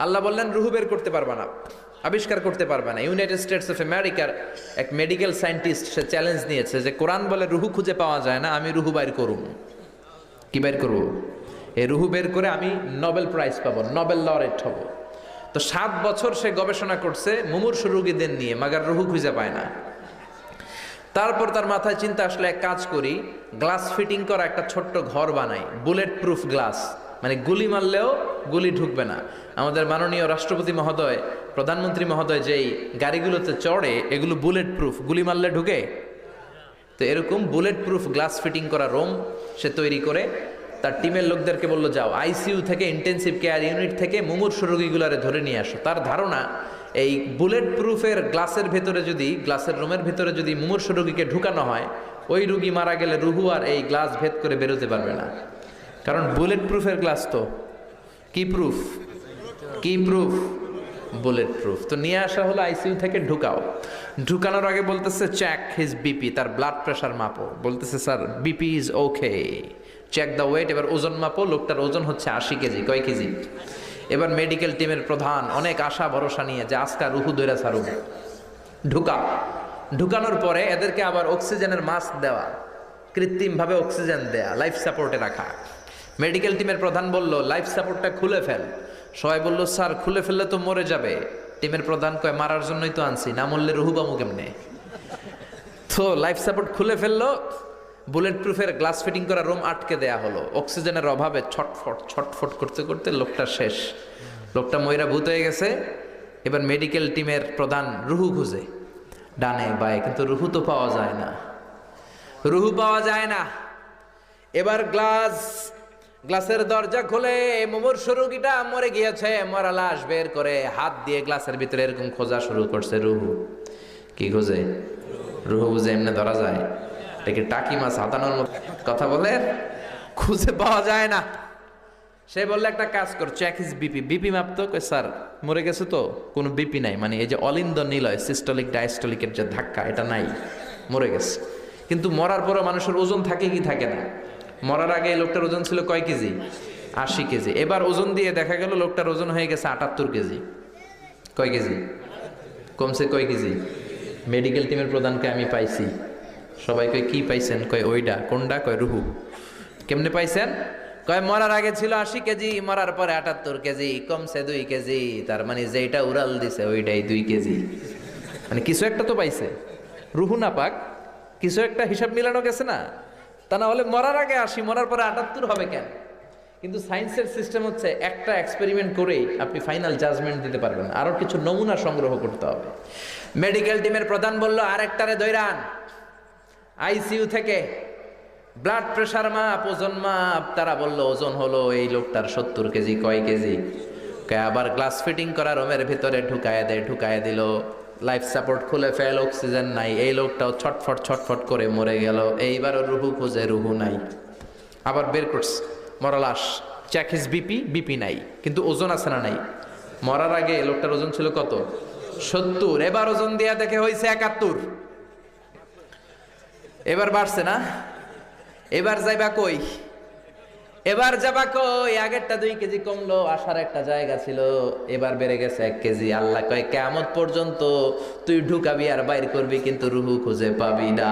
আল্লাহ বললেন রুহু বের করতে পারবা না, আবিষ্কার করতে পারবে না। ইউনাইটেড স্টেটস অফ আমেরিকার এক মেডিকেল সায়েন্টিস্ট সে চ্যালেঞ্জ নিয়েছে যে কোরআন বলে রুহু খুঁজে পাওয়া যায় না, আমি রুহু বাইর করুম। কি বের করবো? এই রুহু বের করে আমি নোবেল প্রাইজ পাবো, নোবেল লরেট হব। তো 7 বছর সে গবেষণা করছে মুমূর্ষু রোগীদের নিয়ে, মাগার রুহু খুঁজে পায় না। তারপর তার মাথায় চিন্তা আসলে এক কাজ করি, গ্লাস ফিটিং করা একটা ছোট্ট ঘর বানাই, বুলেট প্রুফ গ্লাস, মানে গুলি মারলেও গুলি ঢুকবে না। আমাদের মাননীয় রাষ্ট্রপতি মহোদয়, প্রধানমন্ত্রী মহোদয় যেই গাড়িগুলোতে চড়ে এগুলো বুলেট প্রুফ, গুলি মারলে ঢুকে। তো এরকম বুলেট প্রুফ গ্লাস ফিটিং করা রুম সে তৈরি করে তার টিমের লোকদেরকে বললো, যাও আইসিইউ থেকে, ইন্টেন্সিভ কেয়ার ইউনিট থেকে মুমূর্ষু রোগীগুলারে ধরে নিয়ে আসো। তার ধারণা এই বুলেট প্রুফের গ্লাসের ভেতরে যদি, গ্লাসের রুমের ভেতরে যদি মুমূর্ষু রোগীকে ঢুকানো হয়, ওই রোগী মারা গেলে রুহু আর এই গ্লাস ভেদ করে বেরোতে পারবে না। কারণ বুলেট প্রুফের গ্লাস তো কি প্রুফ, কি প্রুফ, বুলেট প্রুফ। তো নিয়ে আসা হলো আইসিইউ থেকে, ঢুকাও। ঢুকানোর আগে বলতেছে চেক হিজ বিপি, তার ব্লাড প্রেশার মাপো। বলতেছে sir BP is okay, check the weight. এবার ওজন মাপো, লোকটার ওজন হচ্ছে 80 কেজি। কয় কেজি? এবার মেডিকেল টিমের প্রধান অনেক আশা ভরসা নিয়ে যে আজকা রুহু দৈরা সারু, ঢুকানোর পরে এদেরকে আবার অক্সিজেনের মাস্ক দেওয়া, কৃত্রিমভাবে অক্সিজেন দেয়া, লাইফ সাপোর্টে রাখা। মেডিকেল টিমের প্রধান বলল লাইফ সাপোর্টটা খুলে ফেল। সবাই বলল স্যার খুলে ফেললে তো মরে যাবে। টিমের প্রধান কয় মারার জন্যই তো আনছি, না মরলে রুহু পামু কেমনে? তো লাইফ সাপোর্ট খুলে ফেললো, বুলেট প্রুফের গ্লাস ফিটিং করা রুম আটকে দেয়া হলো। অক্সিজেনের অভাবে ছটফট করতে করতে লোকটা শেষ, লোকটা ময়রা ভূত হয়ে গেছে। এবার মেডিকেল টিমের প্রধান রুহু খুঁজে ডানে বায়ে, কিন্তু রুহু তো পাওয়া যায় না, রুহু পাওয়া যায় না। এবার গ্লাসের দরজা খুলে মুমূর্ষু রোগীটা মরে গিয়েছে, মরা লাশ বের করে হাত দিয়ে গ্লাসের ভিতরে এরকম খোঁজা শুরু করছে। রুহু কি খোঁজে? রুহু বুঝে এমনি ধরা যায়? এটাকে টাকি মাছ হাতানোর মতো কথা বলে, খুঁজে পাওয়া যায় না। সে বললে একটা কাজ কর, চেক হিজ বিপি। বিপি মাপতো, স্যার মরে গেছে তো কোনো বিপি নাই, মানে এই যে অলিন্দ নিলয় সিস্টোলিক ডায়াস্টোলিকের যে ধাক্কা, এটা নাই, মরে গেছে। কিন্তু মরার পরে মানুষের ওজন থাকে কি থাকে না? মরার আগে লোকটার ওজন ছিল কয় কেজি? 80 কেজি। এবার ওজন দিয়ে দেখা গেল লোকটার ওজন হয়ে গেছে 78 কেজি। কয় কেজি কমছে? কয় কেজি? মেডিকেল টিমের প্রধানকে আমি পাইছি। সবাই কয় কি পাইছেন? কয় ওইটা। কোনটা? কয় রুহু। কেমনে পাইছেন? কয় মরার আগে ছিল 80 কেজি, মরার পরে 78 কেজি, কমছে 2 কেজি। তার মানে যেটা উড়াল দিছে ওইটাই 2 কেজি। মানে কিছু একটা তো পাইছে, রুহু না পাক, কিছু একটা হিসাব মিলানো গেছে না? তা না হলে মরার আগে 80, মরার পরে 78 হবে কেন? কিন্তু সায়েন্সের সিস্টেম হচ্ছে একটা এক্সপেরিমেন্ট করেই আপনি ফাইনাল জাজমেন্ট দিতে পারবেন, আরো কিছু নমুনা সংগ্রহ করতে হবে। মেডিকেল টিমের প্রধান বলল আরেকটারে দৈরান আইসিইউ থেকে, ব্লাড প্রেশার মাপ, ওজন মাপ। তারা বলল ওজন হলো এই লোকটার 70 কেজি। কয় কেজি? আবার গ্লাস ফিটিং করা রুমের ভিতরে ঢুকায় দিল। লাইফ সাপোর্ট খুলে ফেল, অক্সিজেন নাই। এই লোকটাও ছটফট করে মরে গেল। এইবারও রুহু খুঁজে, রুহু নাই। আবার বের করছে মরা লাশ, চেক হিজ বিপি, বিপি নাই, কিন্তু ওজন আছে না? নাই। মরার আগে লোকটার ওজন ছিল কত? 70। এবার ওজন দিয়া দেখে হয়েছে 71। এবার বাড়ছে না? এবার যাইবা কই? এবার যাবা কই? আগেরটা 2 কেজি কমলো, আসার একটা জায়গা ছিল, এবার বেড়ে গেছে 1 কেজি। আল্লাহ কয় কিয়ামত পর্যন্ত তুই ঢুকাবি আর বাইর করবি, কিন্তু রুহু খুঁজে পাবি না।